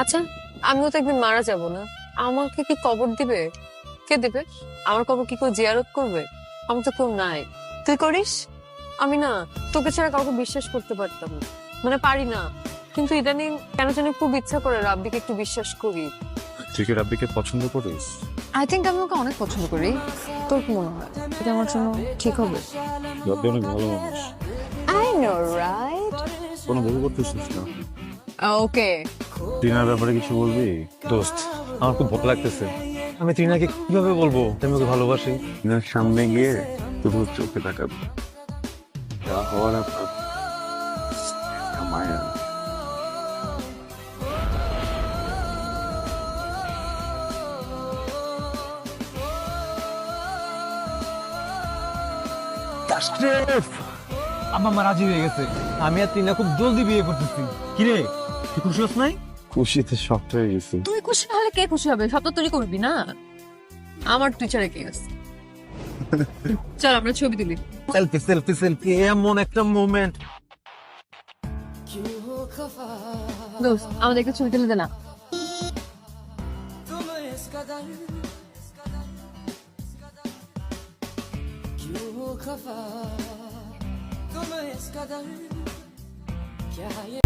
আচ্ছা, আমিও তো একদিন মারা যাব না, আমাকে কি কবর দিবে? কে দেবে? আমার কবর কি কেউ জিয়ারত করবে? আমার তো কেউ নাই। তুই করিস? আমি না, তোকে ছাড়া কাউকে বিশ্বাস করতে পারতাম না, মানে পারি না। কিন্তু ইদানিং কেন জানি খুব ইচ্ছা করে রাব্বিকে একটু বিশ্বাস করি। তুই কি রাব্বিকে পছন্দ করিস? আই থিঙ্ক আমি ওকে অনেক পছন্দ করি। তোর কি মনে হয় এটা আমার জন্য ঠিক হবে? রাব্বি অনেক ভালো মানুষ। I know, right? কোনো ভুল করতেছিস না। ওকে। টিনার ব্যাপারে কিছু বলবি? দোস্ত, আমার খুব ভয় লাগতেছে। আমি ত্রিনাকে কিভাবে বলবো যে আমি ওকে ভালোবাসি? টিনার সামনে গিয়ে শুধু চোখে তাকাবি। যা হওয়ার আপনার মায়া। আম্মা মা রাজি হয়ে গেছে। আমি আর ত্রিনা খুব জলদি বিয়ে করতেছি। কিরে, তুই খুশি হস নাই? খুশিতে শক্ত হয়ে গেছি। তুই খুশি না হলে কে খুশি হবে? সব তো তুই করবি না। আমার তুই ছাড়া কে আছে? চল আমরা ছবি তুলি। সেলফি সেলফি সেলফি, এমন একটা মোমেন্ট। দোস্ত আমাদেরকে ছবি তুলে দে না। तुम इस कदर क्या ये